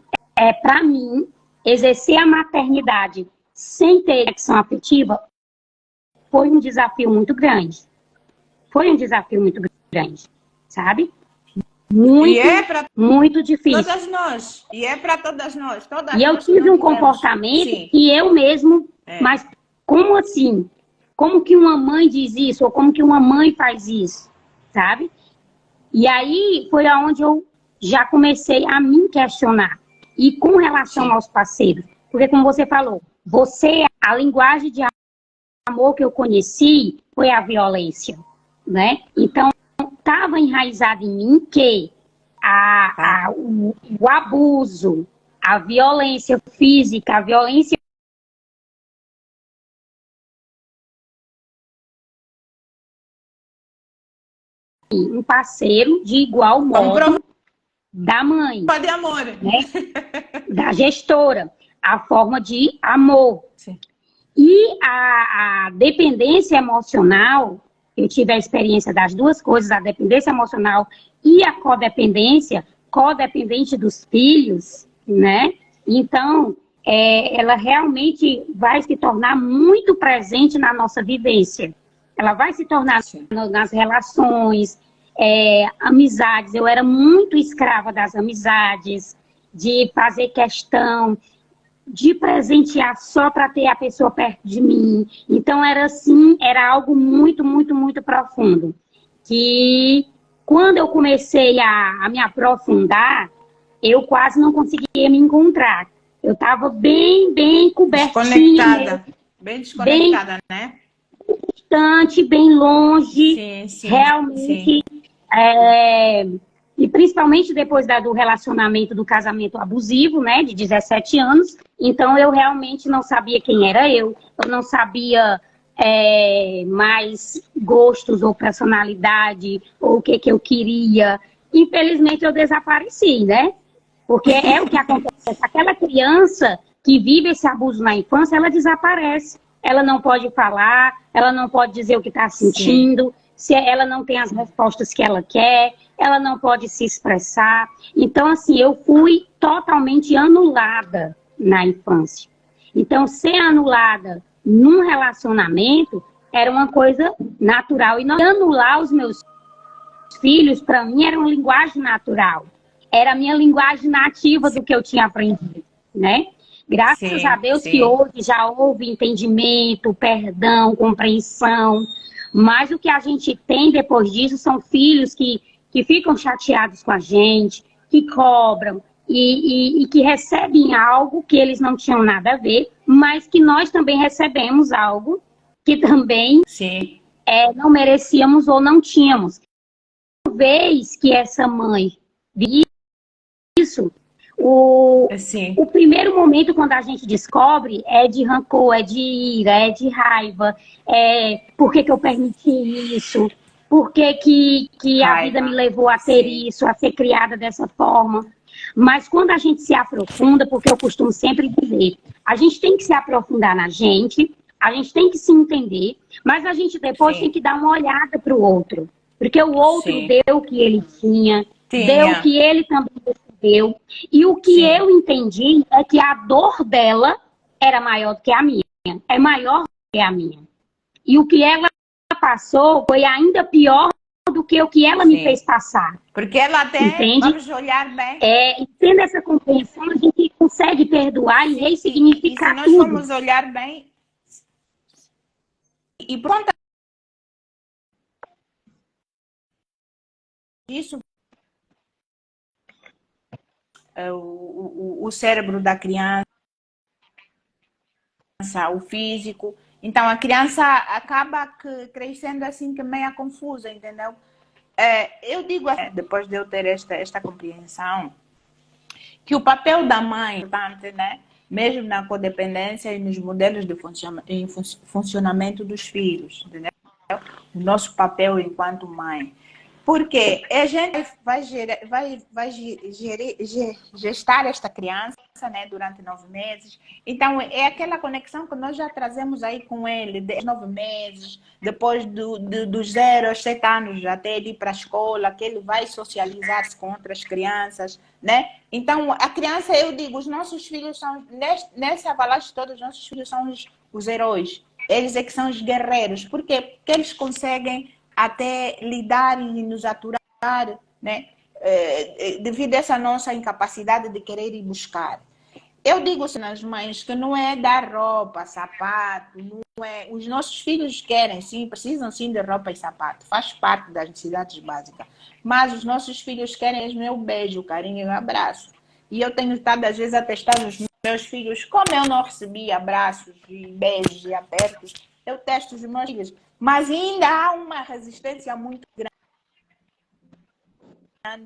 para mim, exercer a maternidade sem ter conexão afetiva foi um desafio muito grande. Foi um desafio muito grande, sabe? Muito difícil. Todas nós. E é para todas nós. E eu tive um comportamento que eu mesmo... Mas como assim? Como que uma mãe diz isso? Ou como que uma mãe faz isso? Sabe? E aí foi aonde eu já comecei a me questionar. E com relação aos parceiros. Porque como você falou, a linguagem de amor que eu conheci foi a violência, né? Então, estava enraizado em mim que o abuso, a violência física, a violência um parceiro de igual modo da mãe. De amor. Né? Da gestora. A forma de amor. Sim. E a dependência emocional, eu tive a experiência das duas coisas, a dependência emocional e a codependente dos filhos, né? Então, ela realmente vai se tornar muito presente na nossa vivência. Ela vai se tornar nas relações, amizades. Eu era muito escrava das amizades, de fazer questão, de presentear só para ter a pessoa perto de mim. Então, era algo muito, muito, muito profundo. Que quando eu comecei a me aprofundar, eu quase não conseguia me encontrar. Eu estava bem cobertinha. Bem desconectada, né? Distante, bem longe, realmente. E principalmente depois do relacionamento, do casamento abusivo, né, de 17 anos. Então, eu realmente não sabia quem era eu não sabia mais gostos ou personalidade, ou o que eu queria. Infelizmente, eu desapareci, né? Porque é o que acontece. Aquela criança que vive esse abuso na infância, ela desaparece. Ela não pode falar, ela não pode dizer o que está sentindo, se ela não tem as respostas que ela quer, ela não pode se expressar. Então, assim, eu fui totalmente anulada na infância. Então, ser anulada num relacionamento era uma coisa natural. E não anular os meus filhos, para mim, era uma linguagem natural. Era a minha linguagem nativa do que eu tinha aprendido, né? Graças a Deus que hoje já houve entendimento, perdão, compreensão. Mas o que a gente tem depois disso são filhos que ficam chateados com a gente, que cobram e que recebem algo que eles não tinham nada a ver, mas que nós também recebemos algo que também não merecíamos ou não tínhamos. Uma vez que essa mãe viu isso, o primeiro momento quando a gente descobre é de rancor, é de ira, é de raiva, por que eu permiti isso, por que a vida me levou a ter isso, a ser criada dessa forma. Mas quando a gente se aprofunda, porque eu costumo sempre dizer, a gente tem que se aprofundar na gente, a gente tem que se entender, mas a gente depois tem que dar uma olhada para o outro. Porque o outro deu o que ele tinha, deu o que ele também recebeu. E o que eu entendi é que a dor dela era maior do que a minha. É maior do que a minha. E o que ela passou foi ainda pior do que o que ela me fez passar. Porque ela até, entende? Vamos olhar bem. E tendo essa compreensão, a gente consegue perdoar e ressignificar tudo. E se nós formos olhar bem, e pronto, isso, o cérebro da criança, o físico. Então, a criança acaba crescendo assim, que meia confusa, entendeu? Eu digo, depois de eu ter esta compreensão, que o papel da mãe é importante, né? Mesmo na codependência e nos modelos de funcionamento dos filhos, entendeu? O nosso papel enquanto mãe. Porque a gente vai gestar esta criança, né, durante 9 meses. Então, é aquela conexão que nós já trazemos aí com ele, de 9 meses, depois dos 0 aos 7 anos, até ele ir para a escola, que ele vai socializar-se com outras crianças, né? Então, a criança, eu digo, os nossos filhos são, nessa avalanche toda, os nossos filhos são os heróis. Eles é que são os guerreiros. Por quê? Porque eles conseguem até lidar e nos aturar, né? Devido a essa nossa incapacidade de querer ir buscar. Eu digo nas mães que não é dar roupa, sapato, não é. Os nossos filhos querem, sim, precisam sim de roupa e sapato, faz parte das necessidades básicas. Mas os nossos filhos querem o meu beijo, o carinho e o abraço. E eu tenho estado, às vezes, a testar nos meus filhos, como eu não recebi abraços e beijos e apertos, eu testo os meus filhos. Mas ainda há uma resistência muito grande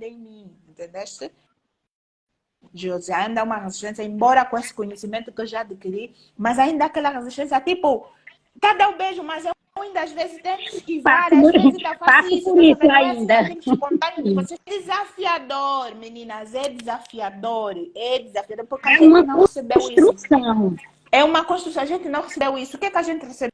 em mim, entendeste? José, ainda há uma resistência, embora com esse conhecimento que eu já adquiri, mas ainda há aquela resistência, tipo, cadê o beijo? Mas eu ainda às vezes tenho que esquivar, às vezes ainda faço isso, por isso ainda. É desafiador, meninas, é desafiador, porque a É gente uma não recebeu construção. isso. É uma construção, a gente não recebeu isso. O que é que a gente recebeu?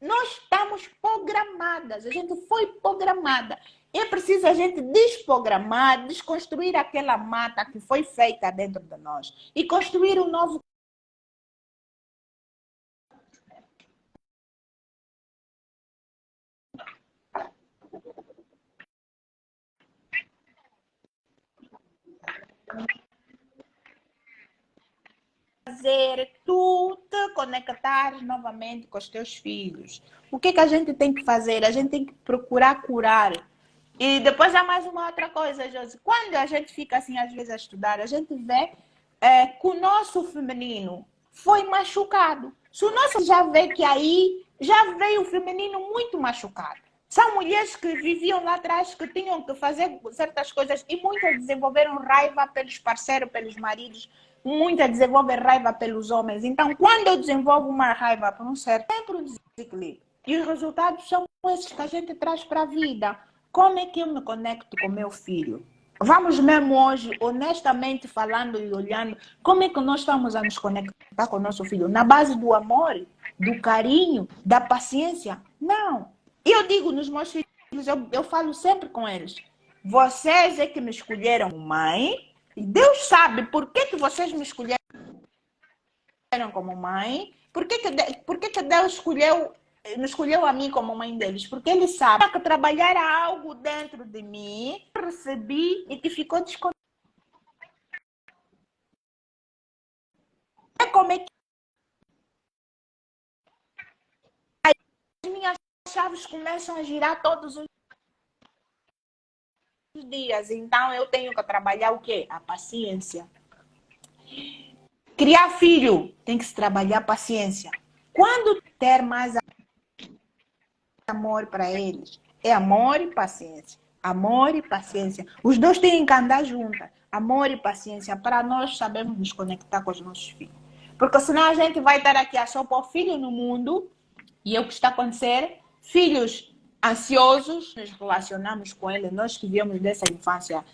Nós estamos programadas, a gente foi programada. É preciso a gente desprogramar, desconstruir aquela mata que foi feita dentro de nós e construir um novo. Fazer tu te conectar novamente com os teus filhos. O que a gente tem que fazer? A gente tem que procurar curar. E depois há mais uma outra coisa, Josi. Quando a gente fica assim, às vezes, a estudar, a gente vê que o nosso feminino foi machucado. Se o nosso já vê que aí já veio o feminino muito machucado. São mulheres que viviam lá atrás, que tinham que fazer certas coisas e muitas desenvolveram raiva pelos parceiros, pelos maridos, muitas desenvolvem raiva pelos homens. Então, quando eu desenvolvo uma raiva por um certo tempo, um desequilíbrio. E os resultados são esses que a gente traz para a vida. Como é que eu me conecto com meu filho? Vamos mesmo hoje, honestamente falando e olhando, como é que nós estamos a nos conectar com o nosso filho? Na base do amor, do carinho, da paciência? Não. Eu digo nos meus filhos, eu falo sempre com eles, vocês é que me escolheram mãe, e Deus sabe por que vocês me escolheram como mãe, por que Deus não escolheu a mim como mãe deles, porque ele sabe que trabalhar algo dentro de mim, recebi e que ficou descontente. Como é que as minhas chaves começam a girar todos os dias, então eu tenho que trabalhar o quê? A paciência. Criar filho, tem que se trabalhar a paciência. Quando ter mais amor para eles, é amor e paciência. Amor e paciência. Os dois têm que andar juntos. Amor e paciência para nós sabermos nos conectar com os nossos filhos. Porque senão a gente vai estar aqui a só pôr filho no mundo e é o que está a acontecer. Filhos ansiosos, nos relacionamos com eles, nós que viemos dessa infância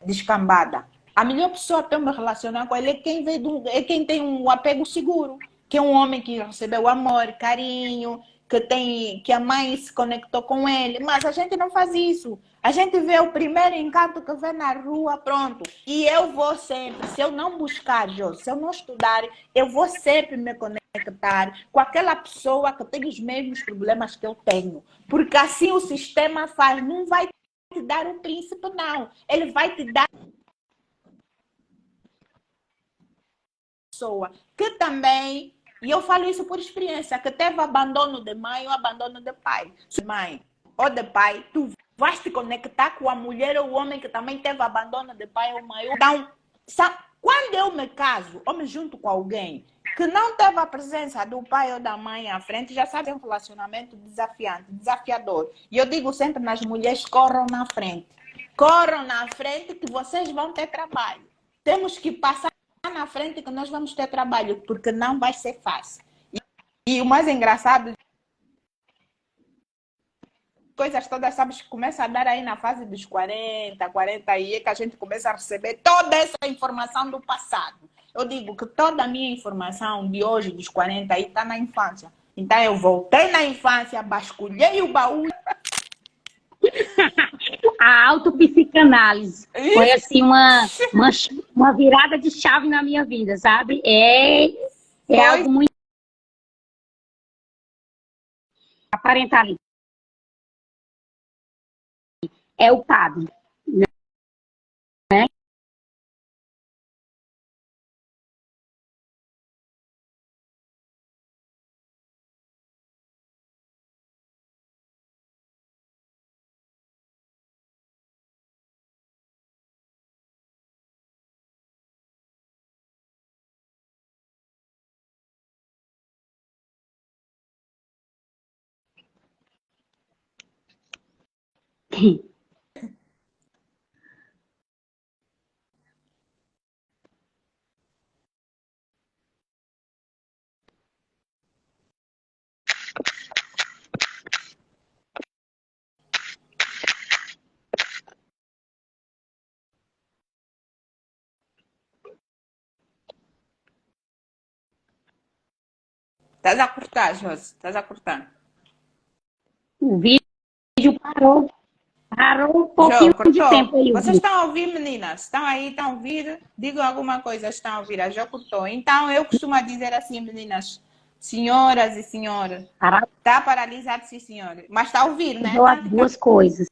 descambada. A melhor pessoa para me relacionar com ele é quem, é quem tem um apego seguro, que é um homem que recebeu amor, carinho, que a mãe se conectou com ele. Mas a gente não faz isso. A gente vê o primeiro encanto que vê na rua, pronto. E eu vou sempre, se eu não buscar, se eu não estudar, eu vou sempre me conectar com aquela pessoa que tem os mesmos problemas que eu tenho. Porque assim o sistema faz, não vai te dar um príncipe, não. Ele vai te dar pessoa que também, e eu falo isso por experiência, que teve abandono de mãe ou abandono de pai. De mãe ou de pai, tu vais te conectar com a mulher ou o homem que também teve abandono de pai ou mãe. Então, quando eu me caso ou me junto com alguém que não teve a presença do pai ou da mãe à frente, já sabe, é um relacionamento desafiante, desafiador. E eu digo sempre nas mulheres, corram na frente. Corram na frente que vocês vão ter trabalho. Temos que passar na frente que nós vamos ter trabalho, porque não vai ser fácil. E o mais engraçado, coisas todas, sabes, que começa a dar aí na fase dos 40 aí, é que a gente começa a receber toda essa informação do passado. Eu digo que toda a minha informação de hoje, dos 40 aí, está na infância. Então eu voltei na infância, basculhei o baú. A autopsicanálise foi assim uma virada de chave na minha vida, sabe? É algo muito aparentar. É o padre, né? Estás a cortar, Josi, estás a cortar. O vídeo parou um pouquinho de tempo aí. Vocês estão a ouvir, meninas? Estão aí, estão a ouvir? Digam alguma coisa, estão a ouvir. A Jo cortou. Então, eu costumo dizer assim, meninas, senhoras e senhores, está paralisado, sim, senhora. Mas está a ouvir, né? As duas coisas.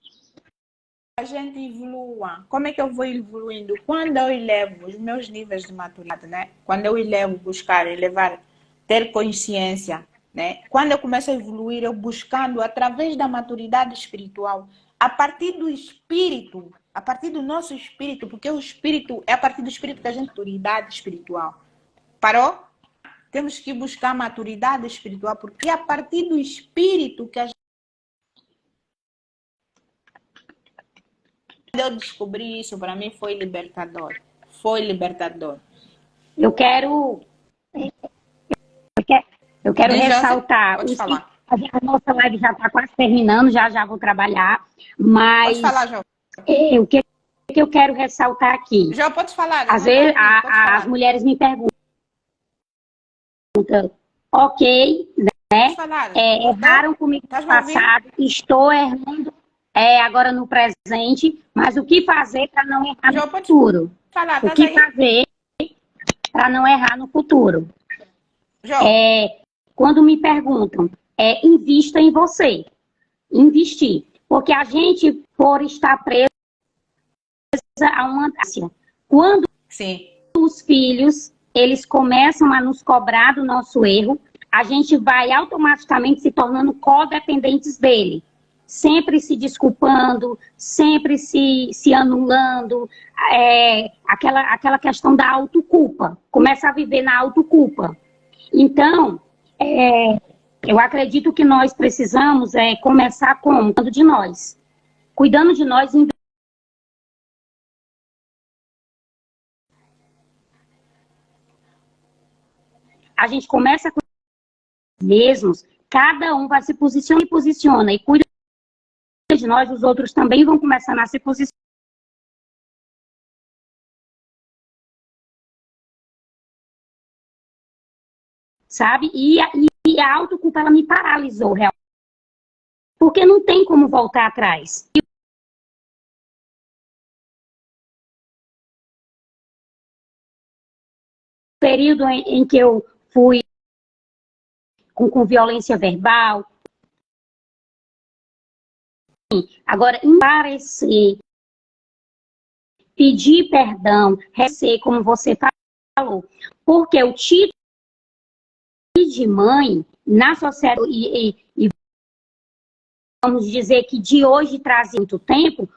A gente evolua. Como é que eu vou evoluindo? Quando eu elevo os meus níveis de maturidade, né? Quando eu elevo, buscar, elevar, ter consciência, né? Quando eu começo a evoluir, eu buscando através da maturidade espiritual, a partir do espírito, a partir do nosso espírito, porque o espírito é a partir do espírito que a gente maturidade espiritual. Parou? Temos que buscar maturidade espiritual, porque é a partir do espírito que a gente... Quando eu descobri isso, para mim foi libertador. Foi libertador. Eu quero ressaltar. A nossa live já está quase terminando, já vou trabalhar. Mas pode falar, João. O que eu quero ressaltar aqui? João, pode falar. Às vezes as mulheres me perguntam, ok, né? Erraram comigo no passado, estou errando agora no presente, mas o que fazer para não errar no futuro? O que fazer para não errar no futuro? Quando me perguntam, invista em você. Investir. Porque a gente, por estar presa a uma... Quando os filhos, eles começam a nos cobrar do nosso erro, a gente vai automaticamente se tornando codependentes dele. Sempre se desculpando, sempre se anulando, aquela questão da autoculpa. Começa a viver na autoculpa. Então, eu acredito que nós precisamos começar cuidando de nós. cuidando de nós. A gente começa a cuidar mesmos, cada um vai se posiciona e cuida de nós, os outros também vão começar a se posicionar. Sabe? E a autoculpa, ela me paralisou, realmente. Porque não tem como voltar atrás. O período em que eu fui com violência verbal. Agora, embarecer, pedir perdão, receber, como você falou. Porque o título de mãe, na sociedade, e vamos dizer que de hoje traz muito tempo,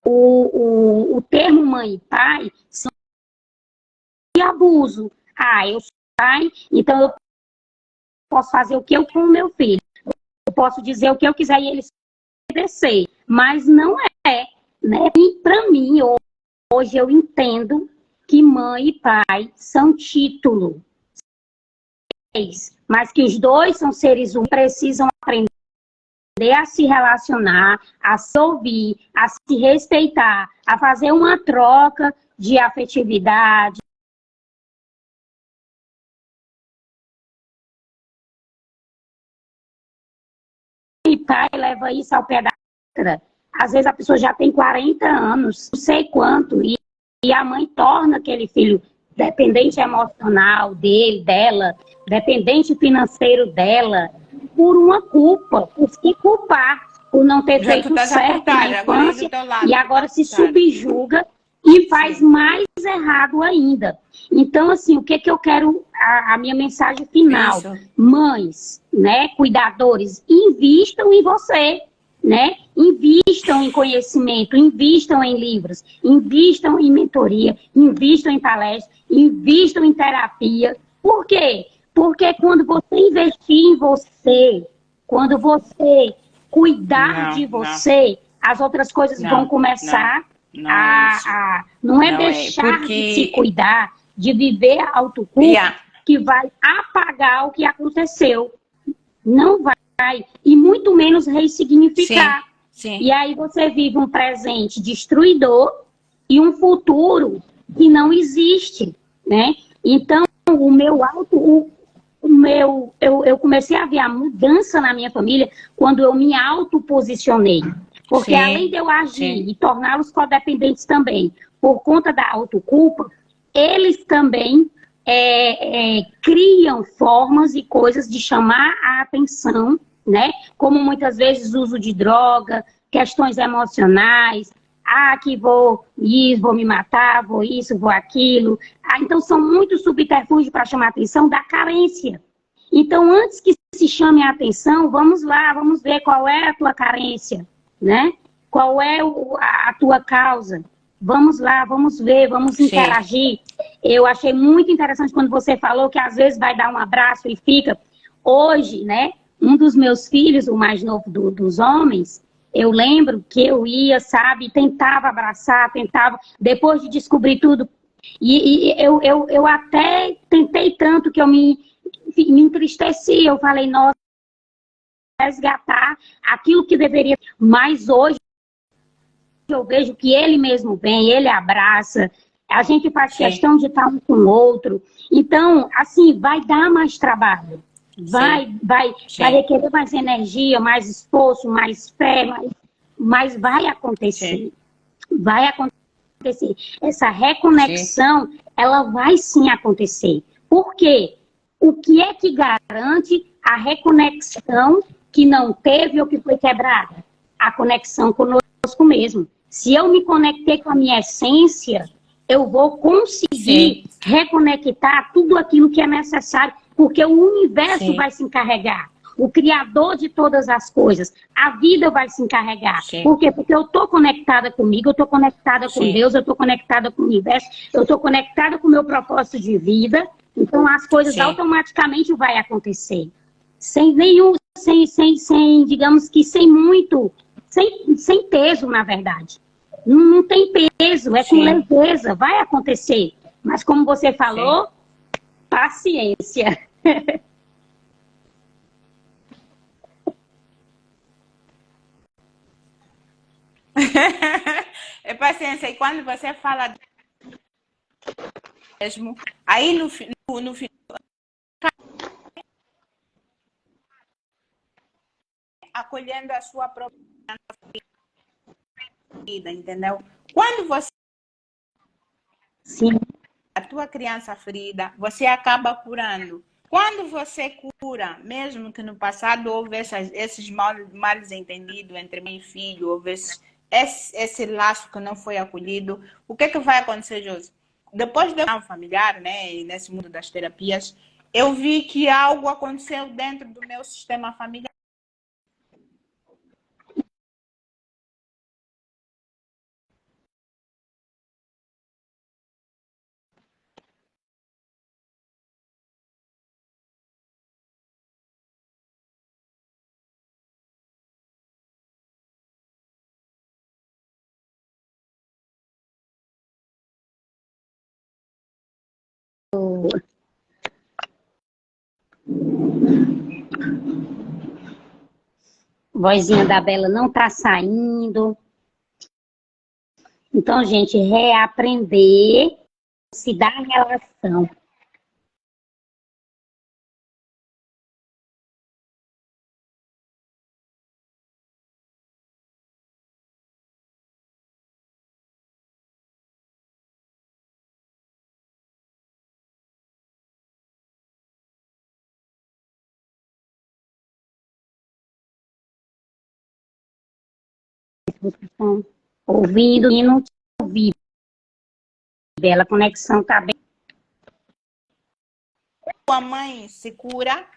o termo mãe e pai são de abuso. Eu sou pai, então eu posso fazer o que eu com o meu filho. Eu posso dizer o que eu quiser e ele obedecer. Mas não é, né? E para mim, hoje eu entendo que mãe e pai são título. Mas que os dois são seres humanos, precisam aprender a se relacionar, a se ouvir, a se respeitar, a fazer uma troca de afetividade. E pai leva isso ao pé da letra. Às vezes a pessoa já tem 40 anos, não sei quanto, e a mãe torna aquele filho dependente emocional dela, dependente financeiro dela, por uma culpa, por se culpar, por não ter feito certo na infância, e agora se subjuga e faz mais errado ainda. Então, assim, o que eu quero, a minha mensagem final, mães, né, cuidadores, invistam em você, né? Invistam em conhecimento, invistam em livros, invistam em mentoria, invistam em palestras, invistam em terapia. Por quê? Porque quando você investir em você, quando você cuidar de você, as outras coisas vão começar não é deixar de se cuidar, de viver a autoculpa, que vai apagar o que aconteceu. Não vai. E muito menos ressignificar. Sim. E aí você vive um presente destruidor e um futuro que não existe, né? Então, eu comecei a ver a mudança na minha família quando eu me autoposicionei. Porque além de eu agir e torná-los codependentes também, por conta da autoculpa, eles também criam formas e coisas de chamar a atenção, né? Como muitas vezes uso de droga, questões emocionais, que vou me matar, vou isso, vou aquilo. Então são muitos subterfúgios para chamar a atenção da carência. Então antes que se chame a atenção, vamos lá, vamos ver qual é a tua carência, né? Qual é a tua causa? Vamos lá, vamos ver, vamos interagir. Eu achei muito interessante quando você falou que às vezes vai dar um abraço e fica. Hoje, né? Um dos meus filhos, o mais novo dos homens, eu lembro que eu ia, sabe, tentava abraçar, depois de descobrir tudo. E eu até tentei tanto que eu me entristeci. Eu falei, nossa, resgatar aquilo que deveria. Mas hoje eu vejo que ele mesmo vem, ele abraça, a gente faz questão de estar um com o outro. Então, assim, vai dar mais trabalho. Vai requerer mais energia, mais esforço, mais fé, mas vai acontecer. Vai acontecer. Essa reconexão, ela vai sim acontecer. Por quê? O que é que garante a reconexão que não teve ou que foi quebrada? A conexão conosco mesmo. Se eu me conectei com a minha essência, eu vou conseguir reconectar tudo aquilo que é necessário, porque o universo vai se encarregar. O Criador de todas as coisas. A vida vai se encarregar. Por quê? Porque eu estou conectada comigo, eu estou conectada com Deus, eu estou conectada com o universo, eu estou conectada com o meu propósito de vida. Então as coisas automaticamente vão acontecer. Sem nenhum, digamos que sem muito, sem peso, na verdade. Não tem peso, é com Sim. leveza, vai acontecer. Mas como você falou, paciência. É paciência. E quando você fala mesmo, aí no final, acolhendo a sua própria vida, entendeu? Quando você, Sim, a tua criança ferida, você acaba curando. Quando você cura, mesmo que no passado houve esses males entendidos entre mãe e filho, houve esse laço que não foi acolhido, o que, que vai acontecer, Josi? Depois de um familiar, né, e nesse mundo das terapias, eu vi que algo aconteceu dentro do meu sistema familiar. vozinha da Bela não tá saindo. Então, gente, reaprender, se dar relação. Ouvindo e não te ouvir. Bela, a conexão tá bem. Tua mãe se cura,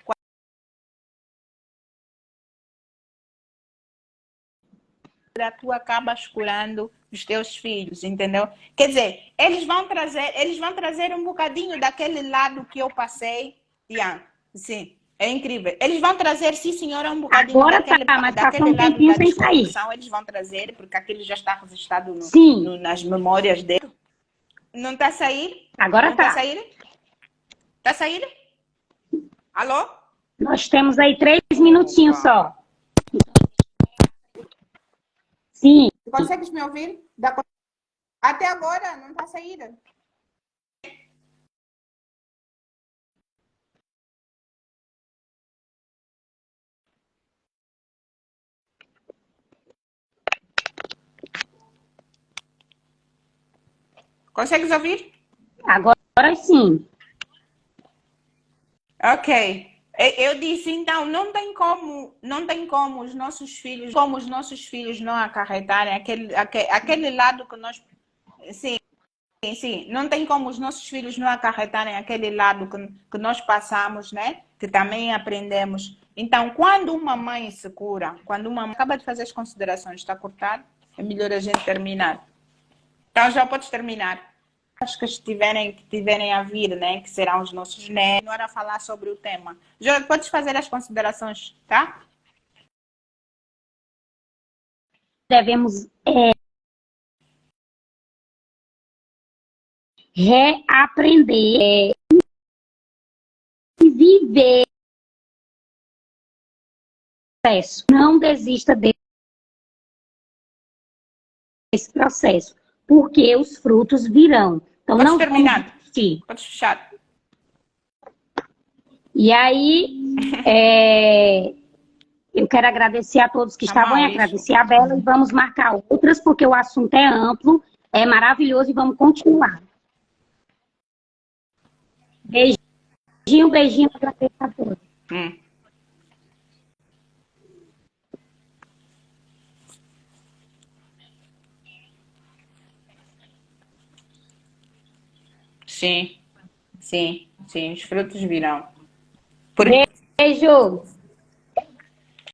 tu acabas curando os teus filhos, entendeu? Quer dizer, eles vão trazer um bocadinho daquele lado que eu passei, Ian. Sim, é incrível. Eles vão trazer, sim, senhora, um bocadinho Agora tá, mas passou daquele um lado tempinho da sem sair. desconexão, eles vão trazer, porque aquilo já está registrado Sim, nas memórias dele. Não está a sair? agora Não está a tá. sair? Está a sair? Alô? Nós temos aí 3 minutinhos só. Sim, Consegues me ouvir? Até agora não está a sair. Consegues ouvir? agora sim. Ok. Eu disse, então, não tem como os nossos filhos não acarretarem aquele lado que nós, sim, sim, não tem como os nossos filhos não acarretarem aquele lado que nós passamos, né? Que também aprendemos. Então, quando uma mãe se cura, quando uma mãe acaba de fazer as considerações, está cortado, é melhor a gente terminar. Então, já podes terminar. Acho que tiverem a vir, né? Que serão os nossos netos, agora falar sobre o tema. Já podes fazer as considerações, tá? Devemos reaprender e viver o processo. Não desista desse processo, porque os frutos virão. Então, Podes não vamos terminar. desistir. Podes fechar. E aí, eu quero agradecer a todos que Tá estavam aí, mal isso. agradecer a Bela, e vamos marcar outras, porque o assunto é amplo, é maravilhoso, e vamos continuar. Beijinho, beijinho, agradeço a todos. Sim, sim, sim. Os frutos virão. Beijo!